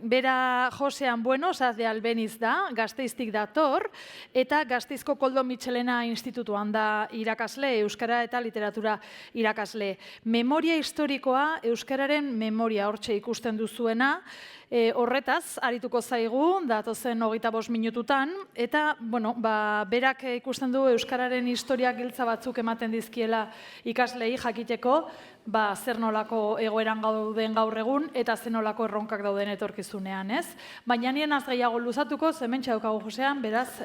bera Josean Bueno, Saz de Albeniz da, Gasteiztik dator, eta Gasteizko Koldo Mitxelena Institutuan da irakasle, Euskara eta Literatura irakasle. Memoria historikoa, Euskararen memoria hortxe ikusten duzuena, horretaz, arituko zaigu, datozen 25 minututan, eta, berak ikusten du Euskararen historiak giltza batzuk ematen dizkiela ikaslei jakiteko, zer nolako egoeran gauden gaur egun, eta zer nolako erronkak dauden etorkizunean, ez? Baina nien az gehiago luzatuko, hementxe daukagu Josean, beraz,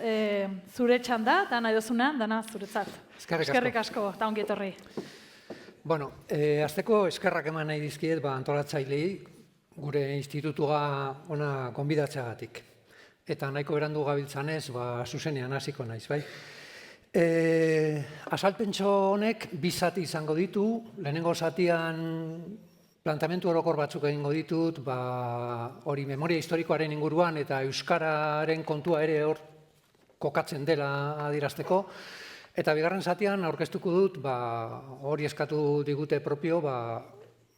zure txanda, dana edozunean, dana zuretzat. Eskerrik asko, eta ongi etorri. Bueno, azteko eskerrak eman nahi dizkiet antolatzailei, gure institutua ona gonbidatzeagatik. Eta nahiko berandu gabiltzanez, zuzenean hasiko naiz, bai? Azalpentxo honek bi zati izango ditu, lehenengo zatian plantamentu orokor batzuk egingo ditut, hori memoria historikoaren inguruan eta Euskararen kontua ere hor kokatzen dela adierazteko, eta bigarren zatian aurkeztuko dut, hori eskatu digute propio,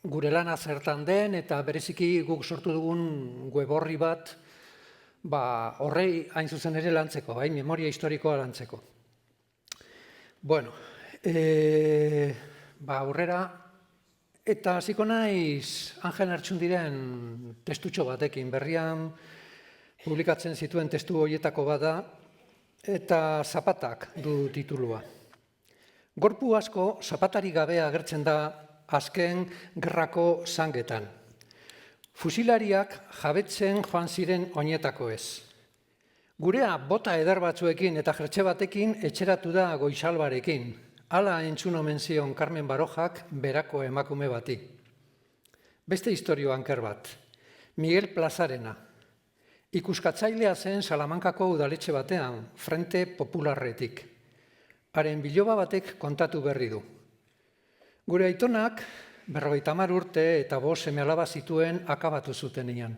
gure lana zertan den eta bereziki guk sortu dugun web horri bat horrei hain zuzen ere lantzeko, memoria historikoa lantzeko. Bueno, aurrera, eta hasiko naiz Angel Artxundiren testutxo batekin, berrian publikatzen zituen testu horietako bada, eta Zapatak du titulua. Gorpu asko zapatarik gabe agertzen da azken gerrako zangetan. Fusilariak jabetzen joan ziren oinetako ez. Gurea bota eder batzuekin eta jertxe batekin etxeratu da Goizalbarekin. Hala entzun omen zion Carmen Barojak berako emakume bati. Beste historio anker bat. Miguel Plazarena. Ikuskatzailea zen Salamankako udaletxe batean, Frente Popularretik. Haren biloba batek kontatu berri du. Gure aitonak 50 urte eta 5 seme-alaba zituen akabatu zutenean.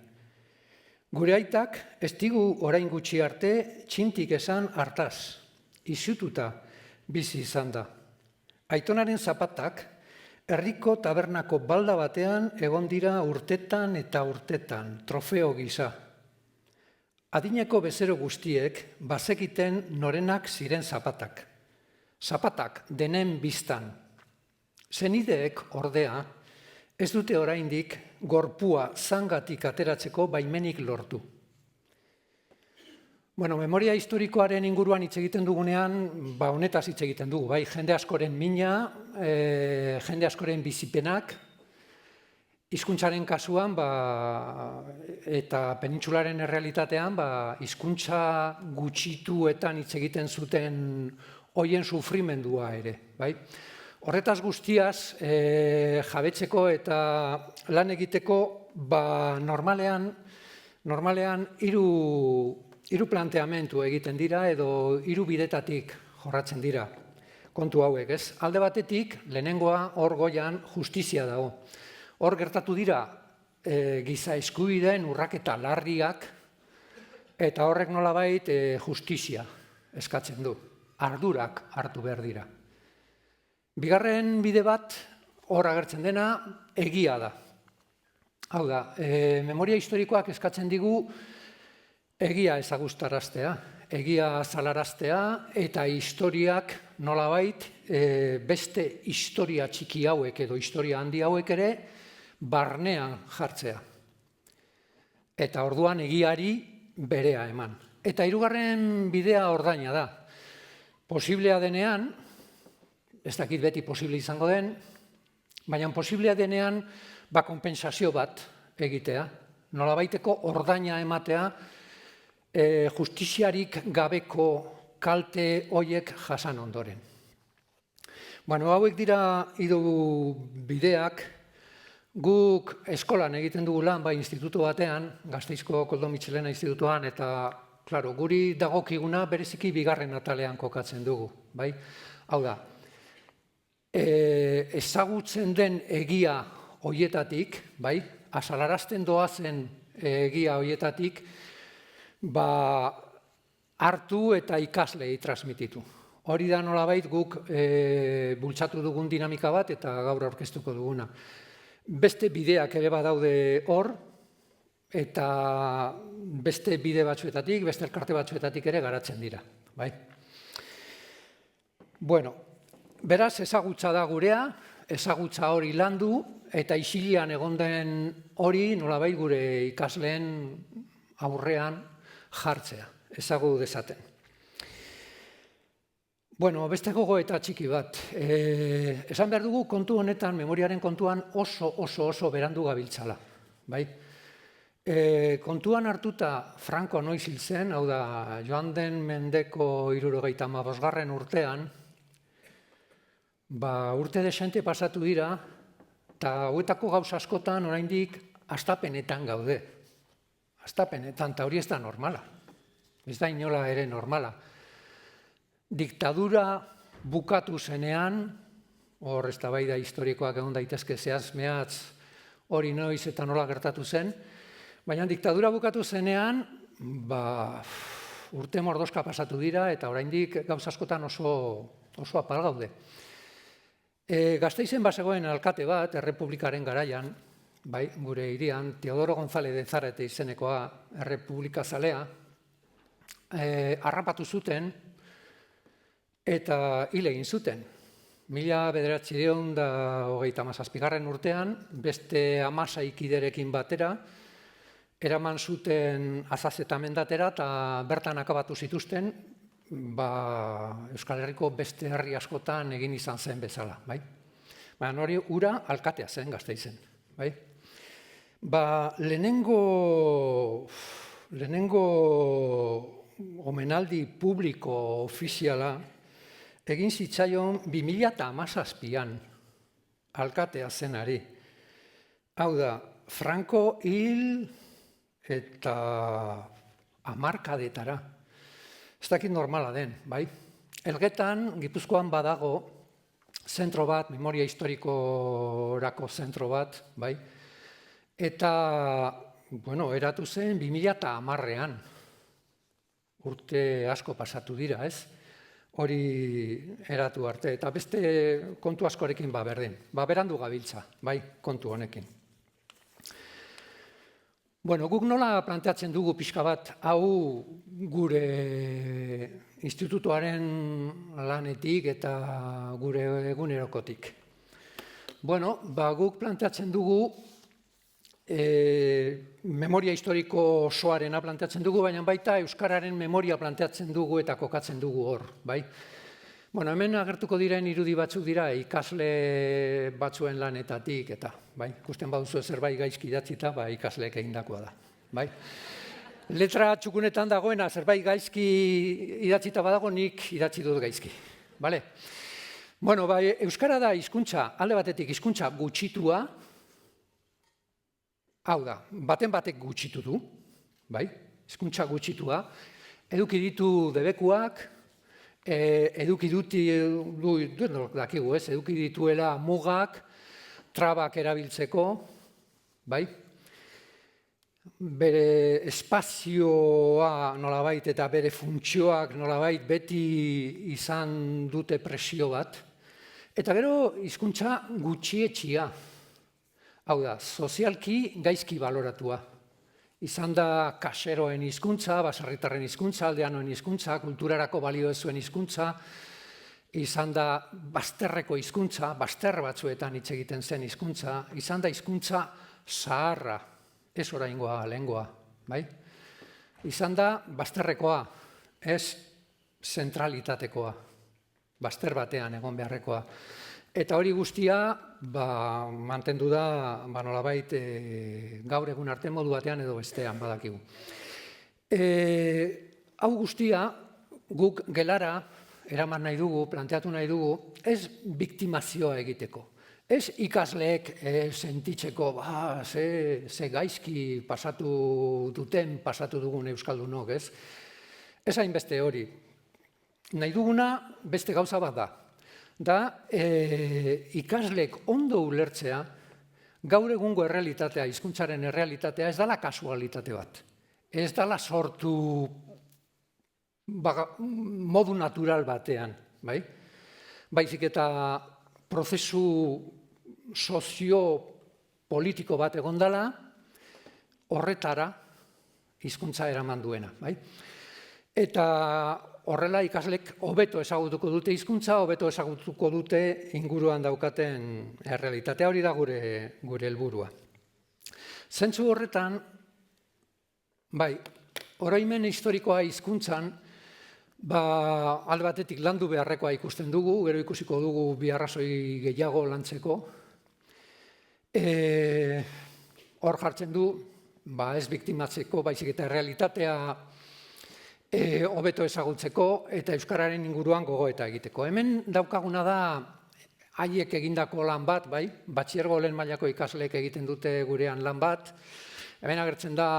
Gure aitak ez digu orain gutxi arte txintik esan hartaz, izututa bizi izan da. Aitonaren zapatak herriko tabernako balda batean egon dira urtetan eta urtetan, trofeo gisa. Adineko bezero guztiek bazekiten norenak ziren zapatak. Zapatak denen biztan. Zenideek ordea ez dute oraindik gorpua zangatik ateratzeko baimenik lortu. Memoria historikoaren inguruan hitz egiten dugunean, honetaz hitz egiten dugu, jende askoren mina, jende askoren bizipenak, hizkuntzaren kasuan eta penintsularen errealitatean hizkuntza gutxituetan hitz egiten zuten hoien sufrimendua ere, bai? Horretaz guztiaz, jabetzeko eta lan egiteko, normalean hiru planteamentu egiten dira edo hiru bidetatik jorratzen dira kontu hauek, ez? Alde batetik, lehenengoa hor goian justizia dago. Hor gertatu dira giza eskubideen urraketa larriak eta horrek nolabait justizia eskatzen du. Ardurak hartu behar dira. Bigarren bide bat, hor agertzen dena, egia da. Hau da, memoria historikoak eskatzen digu egia ezagustaraztea, egia zalaraztea eta historiak nolabait beste historia txiki hauek edo historia handi hauek ere barnean jartzea. Eta orduan egiari berea eman. Eta hirugarren bidea ordaina da. Posiblea denean, ez dakit beti posible izango den, baina posiblea denean konpentsazio bat egitea, nolabaiteko ordaina ematea justiziarik gabeko kalte hoiek jasan ondoren. Hauek dira hiru bideak, guk eskolan egiten dugu lan, institutu batean, Gasteizko Koldo Mitxelena Institutuan, eta guri dagokiguna bereziki bigarren atalean kokatzen dugu. Hau da, ezagutzen den egia hoietatik, azalarazten doazen egia hoietatik, hartu eta ikaslei transmititu. Hori da nolabait guk bultzatu dugun dinamika bat eta gaur aurkeztuko duguna. Beste bideak ere badaude hor, eta beste bide batzuetatik, beste elkarte batzuetatik ere garatzen dira. Bai? Bueno, beraz, ezagutza da gurea, ezagutza hori landu, eta isilian egon den hori nolabait gure ikasleen aurrean jartzea, ezagu dezaten. Bueno, beste gogoeta txiki bat. Esan behar dugu kontu honetan, memoriaren kontuan oso berandu gabiltzala. Bai? Kontuan hartuta Franco noiz hil zen, hau da, joan den mendeko 75. urtean, urte desente pasatu dira, eta hauetako gauza askotan oraindik hastapenetan gaude. Hastapenetan, eta hori ez da normala. Ez da inola ere normala. Diktadura bukatu zenean, hor eztabaida historikoak egon daitezke zehaz mehatz hori noiz eta nola gertatu zen, baina diktadura bukatu zenean, urte mordoska pasatu dira eta oraindik gauza askotan oso apal gaude. Gasteizen bazegoen alkate bat, Errepublikaren garaian, gure hirian, Teodoro González de Zárate izenekoa errepublikazalea, harrapatu zuten eta hil egin zuten. 1937 urtean, beste 16 kiderekin batera, eraman zuten Azazeta mendatera eta bertan akabatu zituzten, Euskal Herriko beste herri askotan egin izan zen bezala. Baina hori ura alkatea zen Gasteizen. Lehenengo omenaldi publiko ofiziala egin zitzaion 2017an alkatea zenari. Hau da, Franco hil eta hamarkadetara. Ez dakit normala den, bai? Elgetan, Gipuzkoan badago zentro bat, memoria historikorako zentro bat, bai? Eta, eratu zen 2010an. Urte asko pasatu dira, ez? Hori eratu arte, eta beste kontu askorekin berdin. Berandu gabiltza, bai, kontu honekin. Guk nola planteatzen dugu pixka bat, hau gure institutuaren lanetik eta gure egunerokotik. Guk planteatzen dugu, memoria historiko osoarena planteatzen dugu, baina baita Euskararen memoria planteatzen dugu eta kokatzen dugu hor, bai? Hemen agertuko diren irudi batzuk dira ikasle batzuen lanetatik eta, bai, ikusten baduzu zerbait gaizki idatzita, ikasleek egindakoa da, bai? Letra txukunetan dagoena zerbait gaizki idatzita badago, nik idatzi dut gaizki, bale? Euskara da hizkuntza, alde batetik hizkuntza gutxitua, hau da, batek gutxitu du, bai, hizkuntza gutxitua, eduki ditu debekuak, eduki dituela mugak, trabak erabiltzeko, bai, bere espazioa nolabait eta bere funtzioak nolabait beti izan dute presio bat, eta gero hizkuntza gutxietxia. Hau da, sozialki gaizki baloratua. Izan da kaseroen hizkuntza, baserritarren hizkuntza, aldeanoen hizkuntza, kulturarako balio ez zuen hizkuntza, izan da bazterreko hizkuntza, bazter batzuetan hitz egiten zen hizkuntza, izan da hizkuntza zaharra, ez oraingoa lehengoa, bai? Izan da bazterrekoa, ez zentralitatekoa, bazter batean egon beharrekoa. Eta hori guztia mantendu da nolabait gaur egun arte modu batean edo bestean badakigu. Hau guztia guk gelara eraman nahi dugu, planteatu nahi dugu, ez biktimazioa egiteko. Ez ikasleek sentitzeko, ze gaizki pasatu dugun euskaldunok, ez? Ez hainbeste hori. Nahi duguna beste gauza bat da ikasleek ondo ulertzea gaur egungo errealitatea, hizkuntzaren errealitatea ez dela kasualitate bat. Ez dela sortu modu natural batean, bai? Baizik eta prozesu sozio-politiko bat egon dela, horretara hizkuntza eraman duena, bai? Eta horrela ikaslek hobeto ezagutuko dute hizkuntza, hobeto ezagutuko dute inguruan daukaten errealitatea, hori da gure helburua. Zentzu horretan, bai, oroimen historikoa hizkuntzan, alde batetik landu beharrekoa ikusten dugu, gero ikusiko dugu bi arrazoi gehiago lantzeko. Hor jartzen du, ez biktimatzeko, baizik eta realitatea hobeto ezagutzeko eta euskararen inguruan gogoeta egiteko. Hemen daukaguna da haiek egindako lan bat, bai, batxilergo lehen mailako ikasleek egiten dute gurean lan bat. Hemen agertzen da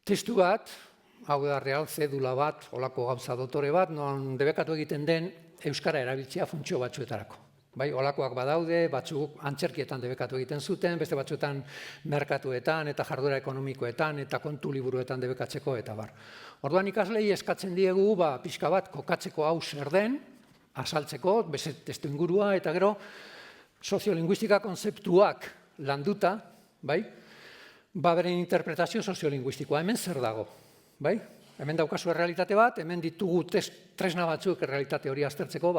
testu bat, hau da real zedula bat, holako gauza dotore bat, non debekatu egiten den euskara erabiltzea funtzio batzuetarako. Bai, holakoak badaude, batzuk antzerkietan debekatu egiten zuten, beste batzuetan merkatuetan eta jarduera ekonomikoetan eta kontu liburuetan debekatzeko eta bar. Orduan ikaslei eskatzen diegu pixka bat kokatzeko hau zer den, azaltzeko, beste testu ingurua eta gero soziolinguistika konzeptuak landuta, bai, beren interpretazio soziolinguistikoa, hemen zer dago, bai? Hemen daukazu errealitate bat, hemen ditugu tresna batzuk errealitate hori aztertzeko,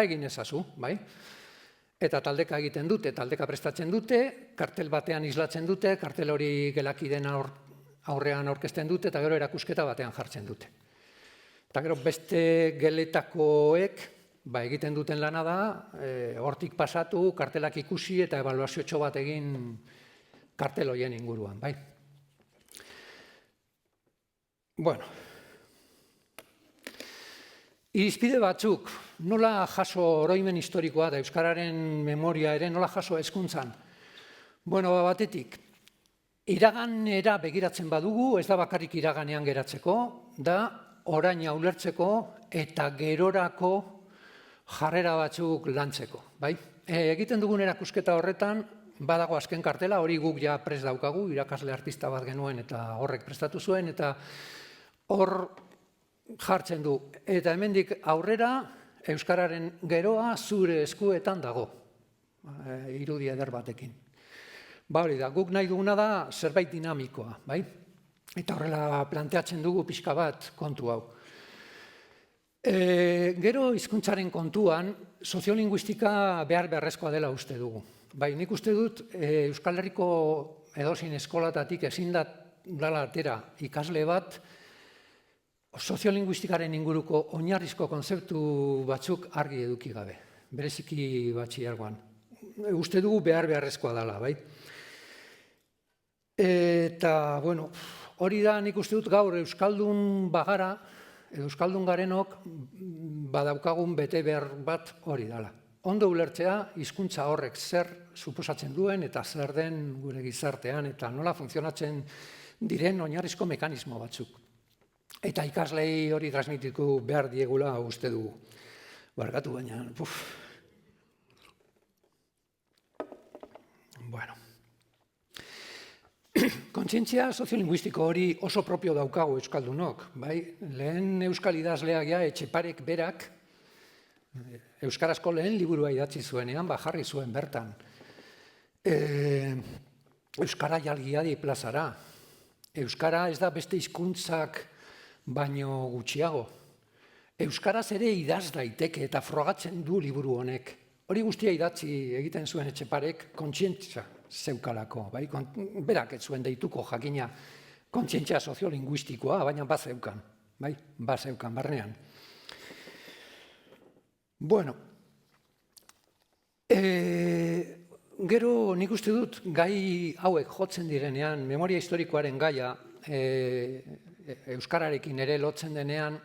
egin ezazu, bai? Eta taldeka egiten dute, taldeka prestatzen dute, kartel batean islatzen dute, kartel hori gelakideen aurrean aurkezten dute, eta gero erakusketa batean jartzen dute. Eta gero beste geletakoek, egiten duten lana da, hortik pasatu, kartelak ikusi eta ebaluazio bat egin kartel horien inguruan, bai? Bueno, irizpide batzuk, nola jaso oroimen historikoa da euskararen memoria ere, nola jaso hezkuntzan? Bueno, batetik, iraganera begiratzen badugu, ez da bakarrik iraganean geratzeko, da oraina ulertzeko eta gerorako jarrera batzuk lantzeko, bai? Egiten dugun erakusketa horretan, badago azken kartela, hori guk ja prest daukagu, irakasle artista bat genuen eta horrek prestatu zuen, eta hor jartzen du, eta hemendik aurrera euskararen geroa zure eskuetan dago, irudi eder batekin. Hori da, guk nahi duguna da zerbait dinamikoa, bai? Eta horrela planteatzen dugu pixka bat kontu hau. Gero hizkuntzaren kontuan, soziolinguistika beharrezkoa dela uste dugu. Bai, nik uste dut Euskal Herriko edozein eskolatatik ezin dela atera ikasle bat soziolinguistikaren inguruko oinarrizko konzeptu batzuk argi eduki gabe, bereziki batxilergoan. Uste dugu beharrezkoa dela, bai? Eta, bueno, hori da nik uste dut gaur euskaldun bagara, euskaldun garenok badaukagun bete behar bat hori dela. Ondo ulertzea, hizkuntza horrek zer suposatzen duen eta zer den gure gizartean eta nola funtzionatzen diren oinarrizko mekanismo batzuk. Eta ikaslei hori transmititu behar diegula uste dugu. Barkatu baina, Bueno. Kontzientzia soziolinguistiko hori oso propio daukagu euskaldunok, bai? Lehen euskal idazleak Etxeparek berak, euskarazko lehen liburua idatzi zuenean, jarri zuen bertan. Euskara jalgiadi plazara. Euskara ez da beste hizkuntzak baino gutxiago. Euskaraz ere idaz daiteke eta frogatzen du liburu honek. Hori guztia idatzi egiten zuen Etxeparek kontzientzia zeukalako. Berak ez zuen deituko jakina kontzientzia soziolinguistikoa, baina bazeukan. Bazeukan, barnean. Bueno, gero nik uste dut gai hauek jotzen direnean, memoria historikoaren gaia, euskararekin ere lotzen denean,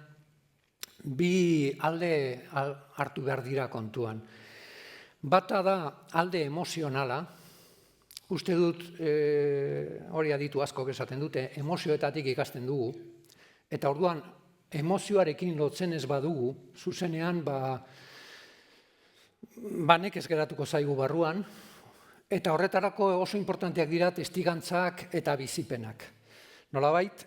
bi alde hartu behar dira kontuan. Bata da alde emozionala, uste dut, hori aditu asko esaten dute, emozioetatik ikasten dugu, eta orduan emozioarekin lotzen ez badugu, zuzenean nekez geratuko zaigu barruan, eta horretarako oso importanteak dira testigantzak eta bizipenak. Nolabait,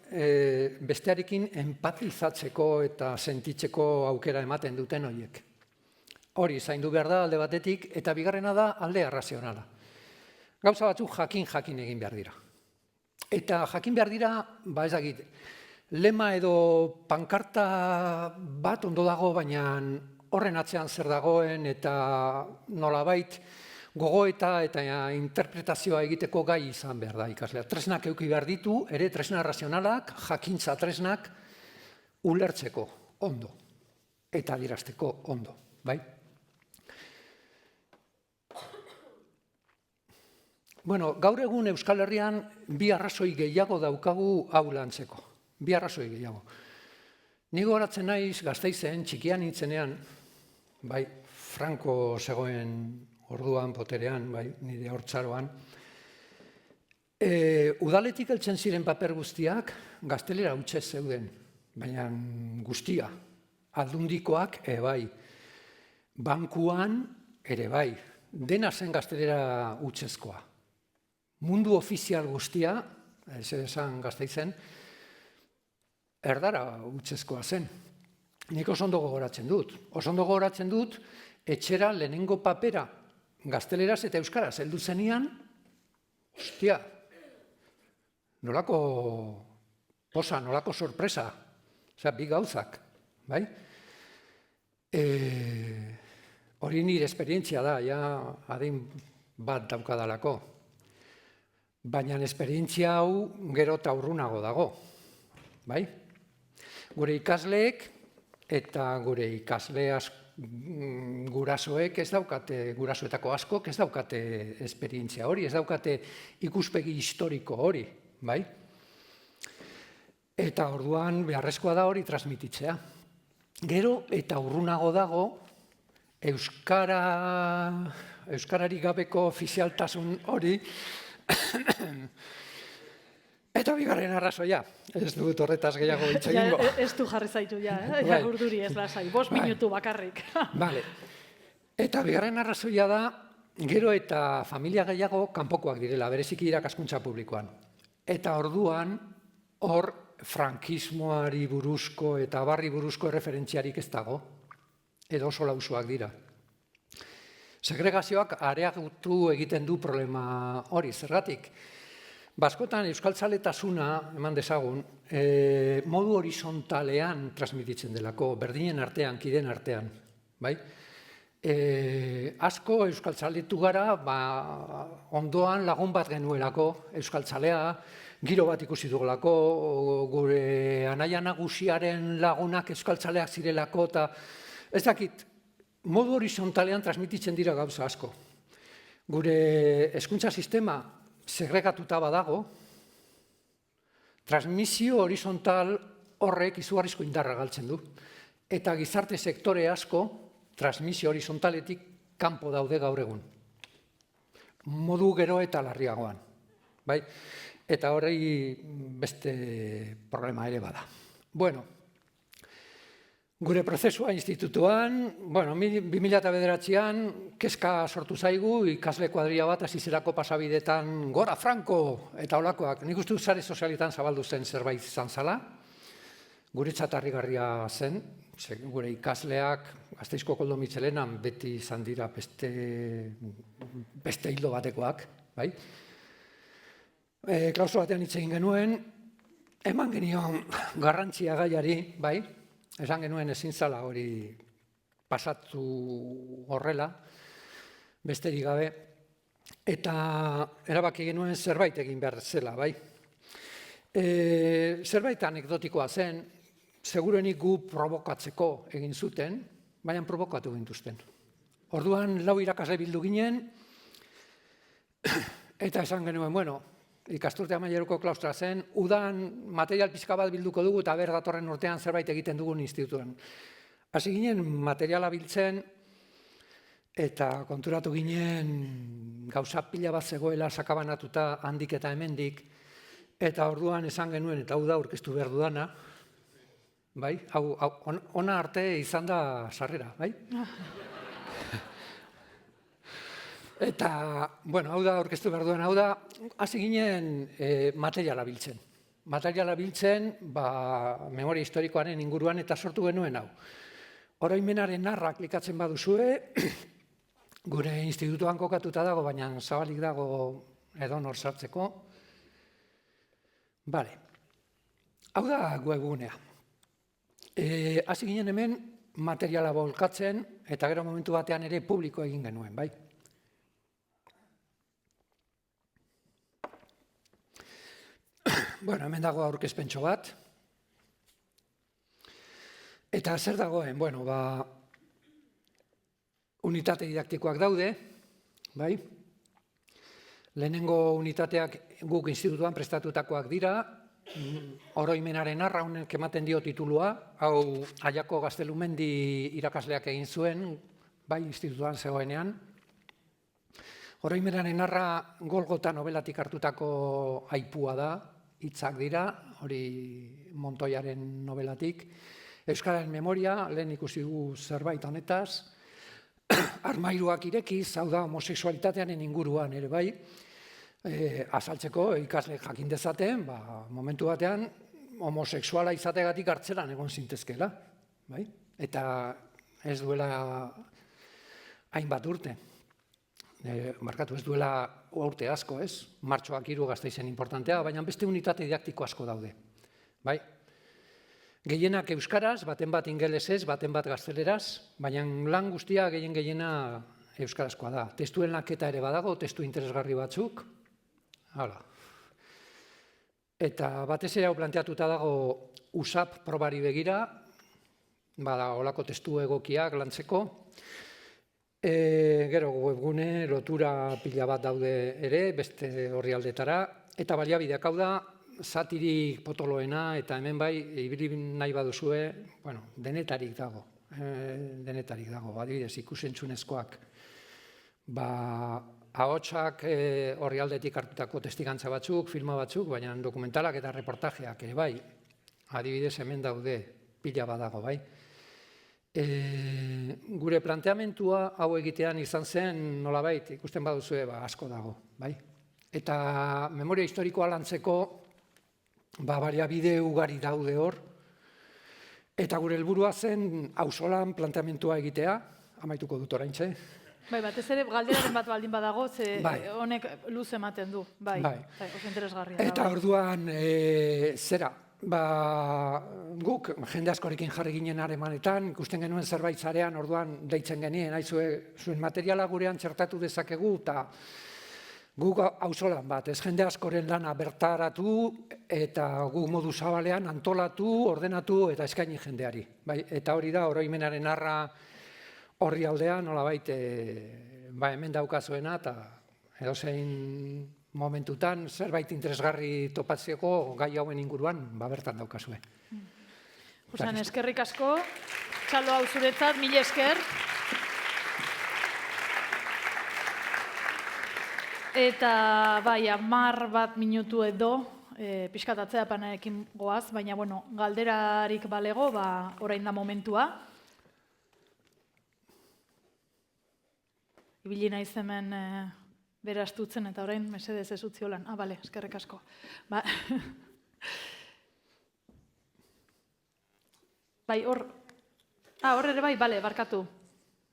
bestearekin empatizatzeko eta sentitzeko aukera ematen duten horiek. Hori zaindu behar da alde batetik, eta bigarrena da alde arrazionala. gauza batzuk jakin egin behar dira. Eta jakin behar dira, ez dakit, lema edo pankarta bat ondo dago, baina horren atzean zer dagoen eta nolabait gogoeta eta interpretazioa egiteko gai izan behar da ikaslea. Tresnak eduki behar ditu, ere tresna razionalak, jakintza tresnak ulertzeko ondo eta adierazteko ondo, bai? Bueno, gaur egun Euskal Herrian bi arrazoi gehiago daukagu hau lantzeko. Bi arrazoi gehiago. Ni gogoratzen naiz Gasteizen, txikian nintzenean, bai, Franco zegoen orduan boterean, bai, nire haurtzaroan, udaletik heltzen ziren paper guztiak gaztelera hutsez zeuden, baina guztia, aldundikoak bai, bankuan ere bai, dena zen gaztelera hutsezkoa. Mundu ofizial guztia, ez esan Gasteizen, erdara hutsezkoa zen. Nik oso ondo gogoratzen dut. Oso ondo gogoratzen dut, etxera lehenengo papera gazteleraz eta euskaraz heldu zenian, hostia, nolako posa, nolako sorpresa, osea, bi gauzak, bai? Hori nire esperientzia da, ja adin bat daukadalako. Baina esperientzia hau gero eta urrunago dago, bai? Gure ikasleek eta gure ikasle gurasoek ez daukate, gurasoetako askok ez daukate esperientzia hori, ez daukate ikuspegi historiko hori, bai? Eta orduan beharrezkoa da hori transmititzea. Gero eta urrunago dago euskarari gabeko ofizialtasun hori. Eta bigarren arrazoia, ez dut horretaz gehiago hitz egingo. Ez du jarri zaitu ja, urduri ez lasai, 5 minutu bakarrik. Vale. Eta bigarren arrazoia da, gero eta familia gehiago kanpokoak direla, bereziki irakaskuntza publikoan. Eta orduan, hor frankismoari buruzko eta barri buruzko erreferentziarik ez dago, edo oso lausoak dira. Segregazioak areagotu egiten du problema hori, zergatik. Baskotan euskaltzaletasuna, eman dezagun, modu horizontalean transmititzen delako, berdinen artean, kideen artean, bai? Asko euskaltzaletu gara, ondoan lagun bat genuelako euskaltzalea, giro bat ikusi dugulako, gure anaia nagusiaren lagunak euskaltzaleak zirelako, eta ez dakit, modu horizontalean transmititzen dira gauza asko. Gure hezkuntza sistema segregatuta badago, transmisio horizontal horrek izugarrizko indarra galtzen du. Eta gizarte sektore asko transmisio horizontaletik kanpo daude gaur egun. Modu gero eta larriagoan. Bai? Eta hori beste problema ere bada. Bueno, gure prozesua institutuan, 2009an kezka sortu zaigu, ikasle kuadrilla bat hasi zelako pasabidetan gora Franco eta holakoak. Nik uste dut sare sozialetan zabaldu zen zerbait izan zala. Guretzat harrigarria zen, gure ikasleak Gasteizko Koldo Mitxelenan beti izan dira beste hildo batekoak, bai? Klausula batean hitz egin genuen, eman genion garrantzia gaiari, bai? Esan genuen ezin zala hori pasatu horrela, besterik gabe, eta erabaki genuen zerbait egin behar zela, bai? Zerbait anekdotikoa zen, segurenik gu provokatzeko egin zuten, baina provokatu gintuzten. Orduan, 4 irakasle bildu ginen, eta esan genuen, ikasturte amaieroko klaustra zen, udan material pixka bat bilduko dugu eta datorren urtean zerbait egiten dugun institutuan. Hasi ginen materiala biltzen eta konturatu ginen gauza pila bat zegoela sakabanatuta handik eta hemendik, eta orduan esan genuen, eta hau da aurkeztu behar dudana, bai? Ona arte izan da sarrera, bai? Eta, hau da aurkeztu behar duen, hau da, hasi ginen materiala biltzen. Materiala biltzen, memoria historikoaren inguruan eta sortu genuen hau. Oroimenaren narra klikatzen baduzue, gure institutuan kokatuta dago, baina zabalik dago edonor sartzeko. Bale, hau da webgunea. Hasi ginen hemen materiala bolkatzen, eta gero momentu batean ere publiko egin genuen, bai? Bueno, hemen dago aurkezpentxo bat. Eta zer dagoen? Bueno, unitate didaktikoak daude, bai? Lehenengo unitateak guk institutuan prestatutakoak dira, oroimenaren arra honek ematen dio titulua, hau Aiako Gaztelumendi irakasleak egin zuen, bai, institutuan zegoenean. Oroimenaren arra Golgota nobelatik hartutako aipua da, hitzak dira, hori Montoiaren nobelatik. Euskararen memoria, lehen ikusi dugu zerbait honetaz, armairuak irekiz, hau da homosexualitatearen inguruan ere bai, azaltzeko ikasle jakin dezaten, momentu batean homosexuala izategatik hartzeran egon zintezkela, bai? Eta ez duela hainbat urte. Markatu ez duela urte asko, ez? Martxoak 3 Gasteizen importantea, baina beste unitate didaktiko asko daude, bai? Gehienak euskaraz, baten bat ingelesez, baten bat gazteleraz, baina lan guztia gehiena euskarazkoa da. Testuen lanketa ere badago, testu interesgarri batzuk. Hala. Eta batez ere hau planteatuta dago USAP probari begira, bada olako testu egokiak lantzeko. Gero webgune, lotura pila bat daude ere, beste orrialdetara, eta baliabideak hau da, zatirik potoloena, eta hemen bai, ibili nahi baduzue, bueno, denetarik dago. Adibidez, ikusentzunezkoak. Ahotsak orrialdetik hartutako testigantza batzuk, filma batzuk, baina dokumentalak eta reportajeak ere bai. Adibidez, hemen daude, pila badago, bai. Gure planteamentua hau egitean izan zen, nolabait, ikusten baduzue, asko dago, bai. Eta memoria historikoa lantzeko, baliabide ugari daude hor, eta gure helburua zen auzolan planteamentua egitea, amaituko dut oraintxe. Bai, batez ere, galderaren bat baldin badago, ze honek luz ematen du, bai, oso interesgarria. Eta orduan, zera, guk jende askorekin jarri ginen harremanetan, ikusten genuen zerbait zarean, orduan deitzen genien, zuen materiala gurean txertatu dezakegu, eta guk auzolan bat, ez jende askoren lana bertaratu, eta guk modu zabalean antolatu, ordenatu eta eskaini jendeari. Eta hori da, oroimenaren arra horri aldean, nolabait, hemen daukazuena, eta edozein momentutan zerbait interesgarri topatzeko gai hauen inguruan, bertan daukazue. Josean, eskerrik asko, txalo hau zuretzat, mila esker. Eta, bai, 10 minutu edo, pixkat atzerapenarekin goaz, baina, bueno, galderarik balego, orain da momentua. Ibili naiz hemen berastutzen eta orain mesedez ez utzi holan. Bale, eskerrik asko. Bai, hor ere bai, bale, barkatu.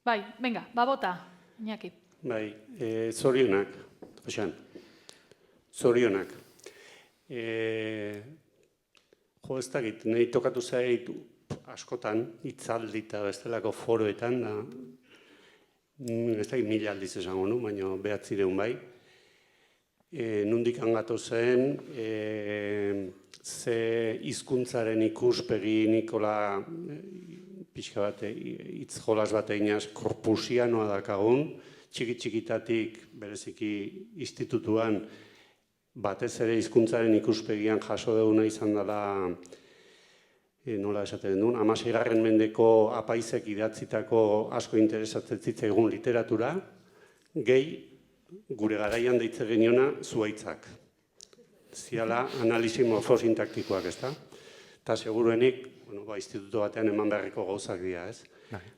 Bai, venga, bota, Iñaki. Bai, zorionak, Josean, zorionak. Jo, ez dakit, nahi tokatu zait askotan, hitzaldi eta bestelako foroetan, da, ez dakit 1000 aldiz esango nu, baina 900 bai. Nundik angatu zen, ze hizkuntzaren ikuspegi Nikola pixka bat, hitz jolas bat eginaz, korpusianoa dakagun, txiki-txikitatik bereziki institutuan batez ere hizkuntzaren ikuspegian jaso duguna izan dela, nola esaten duen, 16. mendeko apaizek idatzitako asko interesatzen zitzaigun literatura, gehi gure garaian deitze geniona zuaitzak. Ziala analisi morfosintaktikoak, ez da? Eta seguruenik, instituto batean eman beharriko gauzak dira, ez?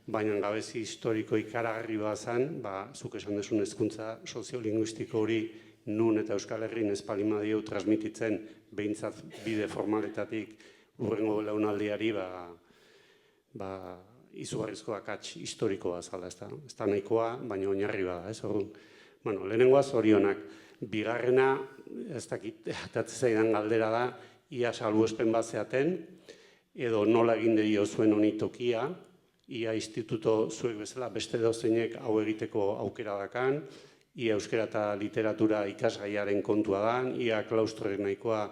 Baina gabezi historiko ikaragarri bazan, zuk esan desun hezkuntza soziolinguistiko hori nun eta Euskal Herrin espalima dieu transmititzen behintzat bide formaletatik urrengo belaunaldiari izugarrizko akats historikoa zala, ez da nahikoa, baina oinarri bada, ez? Lehenengoa zorionak. Bigarrena, ez dakit, atatzen zaidan galdera da, ia salbuespen bat zeaten, edo nola egin dio zuen honi tokia, ia instituto zuek bezala beste dozeinek hau egiteko aukera dakan, ia euskara eta literatura ikasgaiaren kontua dan, ia klaustroek nahikoa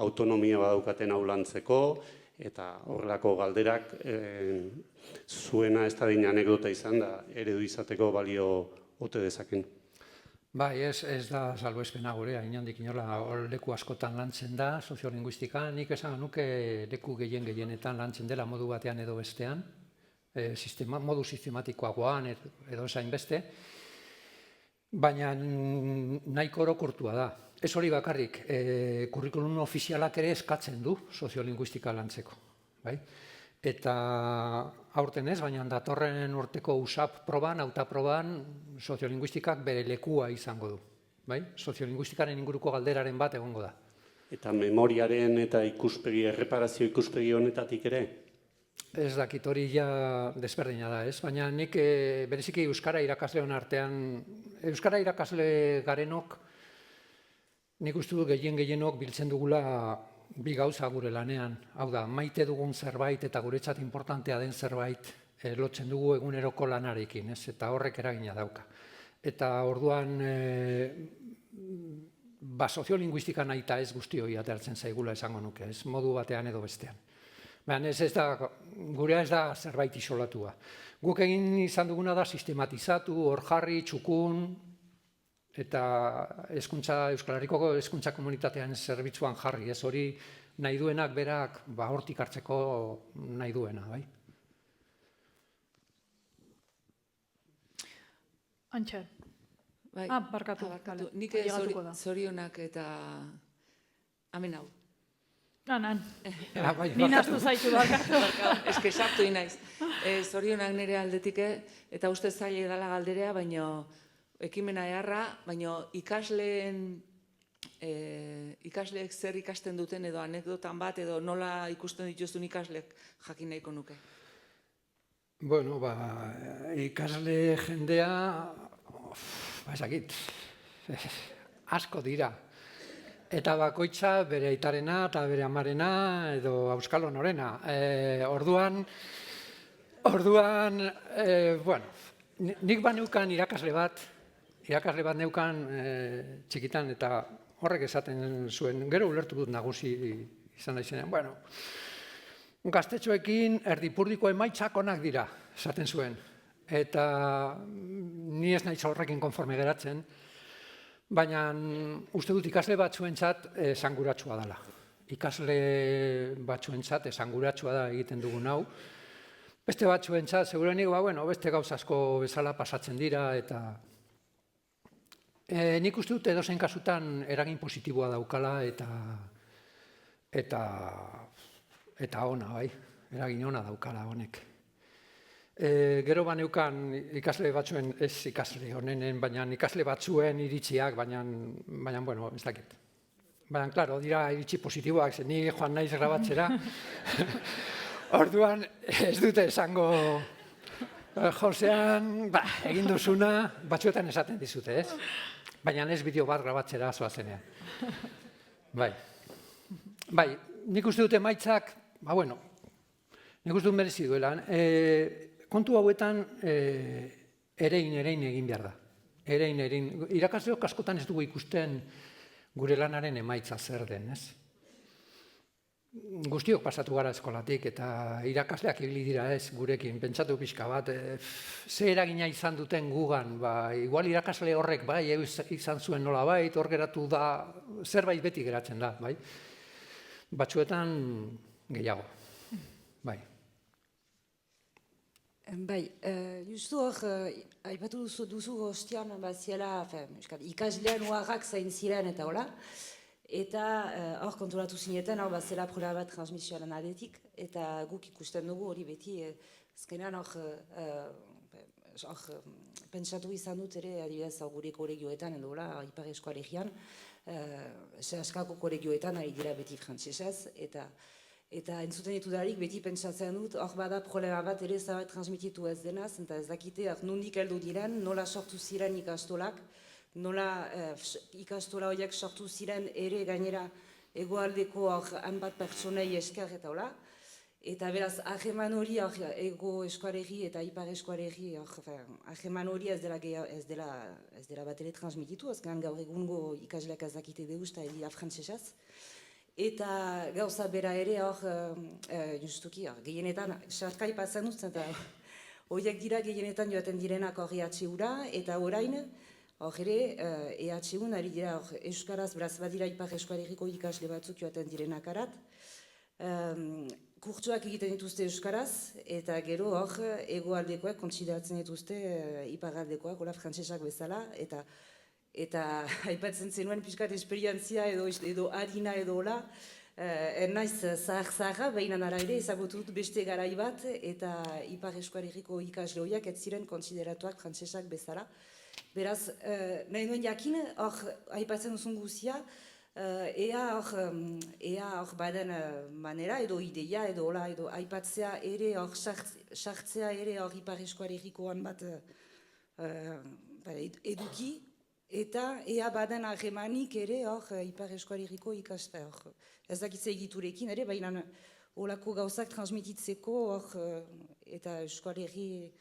autonomia badaukaten hau lantzeko, eta horrelako galderak zuena ez da din anekdota izan da, eredu izateko balio ote dezaken. Bai, ez da salbuespena gurea, inondik inola leku askotan lantzen da, soziolinguistika, nik esan nuke leku gehienetan lantzen dela modu batean edo bestean, modu sistematikoagoan edo esain beste, baina nahiko orokortua da. Ez hori bakarrik, kurrikulum ofizialak ere eskatzen du soziolinguistika lantzeko. Eta aurten ez, baina datorren urteko USAP proban, hautaproban, soziolinguistikak bere lekua izango du. Soziolinguistikaren inguruko galderaren bat egongo da. Eta memoriaren eta erreparazio ikuspegi honetatik ere? Ez dakit hori ja desberdina da, ez? Baina nik bereziki euskara irakasleon artean, euskara irakasle garenok, nik uste du gehienok biltzen dugula bi gauza gure lanean. Hau da, maite dugun zerbait eta guretzat importantea den zerbait lotzen dugu eguneroko lanarekin, ez? Eta horrek eragina dauka. Eta orduan, soziolinguistika nahi eta ez guzti hori atertzen zaigula esango nuke, ez? Modu batean edo bestean. Baina gurea ez da zerbait isolatua. Guk egin izan duguna da sistematizatu, hor jarri, txukun, eta Euskal Herriko hezkuntza komunitatean zerbitzuan jarri, ez hori nahi duenak berak hortik hartzeko nahi duena, bai? Antxe. Barkatu. Nik zorionak eta amen hau. Ni naztu zaitu barkatu. Ez que sartu inaiz. Zorionak nire aldetik, eta uste zaila dela galderea, baina ekimena eharra, baina ikasleek zer ikasten duten edo anekdotan bat edo nola ikusten dituzun ikasleek jakin nahiko nuke. Bueno, ikasle jendea, ezakit, asko dira. Eta bakoitza bere aitarena eta bere amarena edo auskalo norena. Orduan, bueno, nik baneukan irakasle bat neukan txikitan eta horrek esaten zuen, gero ulertu dut nagusi izan da izenean, bueno, gaztetxoekin erdipurdiko emaitzak onak dira, esaten zuen. Eta ni ez naiz horrekin konforme geratzen, baina uste dut ikasle batzuentzat esanguratsua dela. Ikasle batzuentzat esanguratsua da egiten dugun hau. Beste batzuentzat, segurenik, beste gauza asko bezala pasatzen dira, eta nik uste dut edozein kasutan eragin positiboa daukala, eta ona, bai, eragin ona daukala honek. Gero baneukan ikasle batzuen, ez ikasle honenen, baina ikasle batzuen iritziak, baina, bueno, ez dakit. Baina, klaro, dira iritzi positiboak, ni joan naiz grabatzera. Orduan, ez dute esango, Josean, egin duzuna, batzuetan esaten dizute, ez? Baina ez bideo bat grabatzera zoazenean. Bai, nik uste dute emaitzak, nik uste dut merezi duela. Kontu hauetan erein egin behar da. Irakasleok askotan ez dugu ikusten gure lanaren emaitza zer den, ez? Guztiok pasatu gara eskolatik eta irakasleak ibili dira ez gurekin, pentsatu pixka bat, ze eragina izan duten gugan, igual irakasle horrek bai izan zuen nola bai, hor geratu da, zerbait beti geratzen da, bai? Batzuetan gehiago, bai. Bai, justu hor, aipatu duzu goztian, ziela, ikaslean uarrak zain ziren eta hola, eta hor konturatu zineten, hor zela prola bat transmisioaren aldetik, eta guk ikusten dugu hori beti, azkenean hor pentsatu izan dut ere, adibidez, gure kolegioetan, edo hola, Ipar Eskoalegian, askako kolegioetan ari dira beti frantsesez, eta entzuten ditu darik beti pentsatzen dut, hor bada problema bat ere zabait transmititu ez denaz, eta ez dakite, nondik heldu diren, nola sortu ziren ikastolak, nola ikastola horiek sortu ziren ere gainera hegoaldeko hainbat pertsonei esker eta hola. Eta beraz, hageman hori ego eskualegi eta ipar eskualegi, hageman hori ez dela bat ere transmititu, azkenan gaur egungo ikasleak ez dakite deus eta edila frantsesaz. Eta gauza bera ere justuki, gehienetan, sarka ipatzen dut, eta horiek dira gehienetan joaten direnak EHU-ra, eta orain, ere, EHU-n ari dira euskaraz, beraz badira ipar eskualegiko ikasle batzuk joaten direnak arat, kurtsuak egiten dituzte euskaraz, eta gero hegoaldekoak kontsideratzen dituzte iparaldekoak, hola frantsesak bezala, eta aipatzen zenuen pixkat esperientzia edo harina edo hola, naiz zahar-zaharra, behin ara ere ezagutu dut beste garai bat, eta ipar eskualegiko ikasle horiek ez ziren kontsideratuak frantsesak bezala. Beraz, nahi duen jakin, aipatzen duzun guzia, ea hor baden manera edo ideia edo hola edo aipatzea ere hor sartzea ere hor ipar eskualegikoan bat eduki eta ea baden harremanik ere hor ipar eskualegiko ikastea hor. Ez dakitze egiturekin ere, baina holako gauzak transmititzeko hor eta eskualegi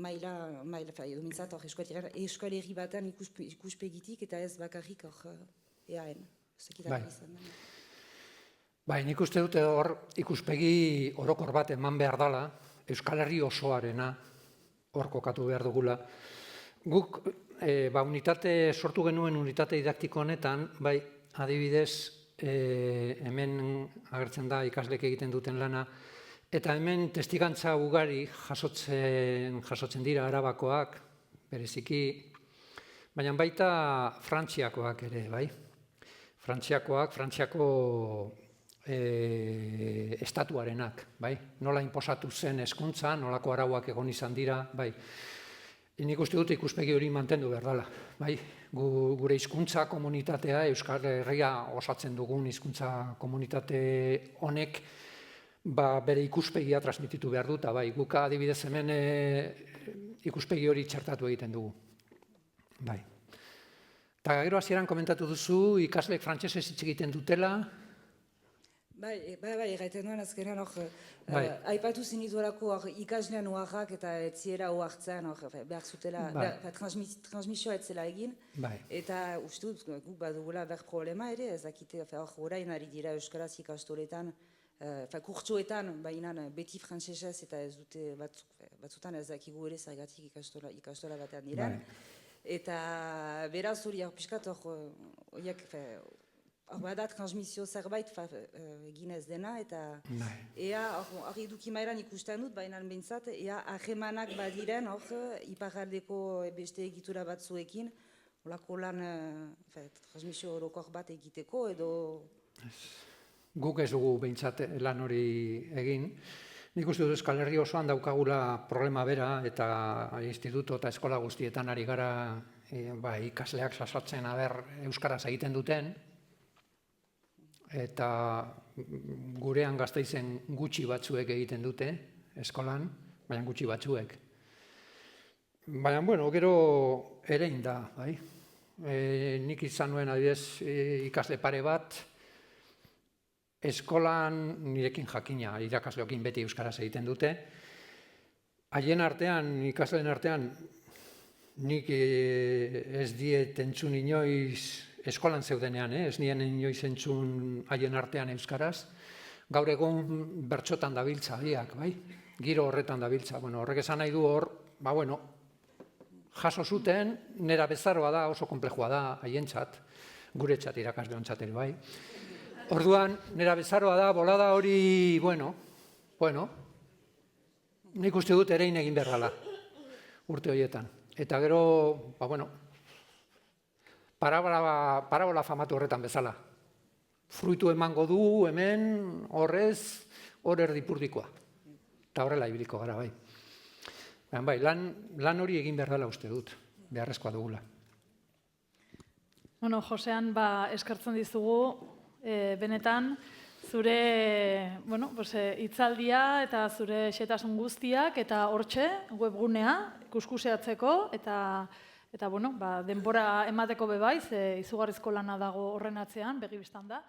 maila edo mintzat hor eskualegi batean ikuspegitik eta ez bakarrik hor eaen. Bai, nik uste dute hor ikuspegi orokor bat eman behar dela, Euskal Herri osoarena hor kokatu behar dugula. Guk unitate sortu genuen unitate didaktiko honetan, bai, adibidez, hemen agertzen da ikaslek egiten duten lana, eta hemen testigantza ugari jasotzen dira Arabakoak, bereziki, baina baita Frantziakoak ere, bai. Frantziako estatuarenak, bai. Nola inposatu zen hezkuntza, nolako arauak egon izan dira, bai. Nik uste dut ikuspegi hori mantendu behar dela, bai. Gure hizkuntza komunitatea, Euskal Herria osatzen dugun hizkuntza komunitate honek, bere ikuspegia transmititu behar dut, bai, guk adibidez hemen ikuspegi hori txertatu egiten dugu. Bai. Eta gero hasieran komentatu duzu, ikaslek frantsesez hitz egiten dutela. Bai, erraiten duen azkenean aipatu zinituelako ikaslean oaxak eta etziera oaxtzen behar zutela, transmisioa etzela egin, eta uste dut guk badugula behar problema ere, ez dakite, orain ari dira euskaraz ikastoletan, kurtsoetan, baina beti frantsesez eta ez dute batzutan ez dakigu ere zergatik ikastola batean diren. Eta beraz hori pixkat horiek bada transmisio zerbait egin ez dena eta ea hori eduki mailan ikusten dut, baina behintzat ea harremanak badiren iparraldeko beste egitura batzuekin holako lan transmisio orokor bat egiteko edo... Guk ez dugu behintzat lan hori egin. Nik uste dut Euskal Herri osoan daukagula problema bera eta instituto eta eskola guztietan ari gara ikasleak sasatzen euskaraz egiten duten eta gurean Gasteizen gutxi batzuek egiten dute eskolan, baina gutxi batzuek. Baina, gero erein da, bai. Nik izan nuen adibidez ikasle pare bat, eskolan nirekin jakina, irakasleokin beti euskaraz egiten dute. Haien artean, ikasleen artean, nik ez diet entzun inoiz, eskolan zeudenean, ez nien inoiz entzun haien artean euskaraz. Gaur egun bertsotan dabiltza, biak, bai? Giro horretan dabiltza. Horrek esan nahi du hor, jaso zuten, nera bezaroa da, oso konplexua da haientzat, guretzat irakasleontzat ere, bai? Orduan, nera bezaroa da, bolada hori, nik uste dut erein egin behar gala, urte horietan. Eta gero, parabola famatu horretan bezala. Fruitu emango du, hemen, horrez, hor erdipurdikoa. Eta horrela ibiliko gara, bai. Bai, lan hori egin behar dela uste dut, beharrezkoa dugula. Josean, eskertzen dizugu, benetan, zure hitzaldia eta zure xetasun guztiak eta hortxe webgunea kuskuseatzeko eta denbora emateko bebaiz, izugarrizko lana dago horren atzean, begi bistan da.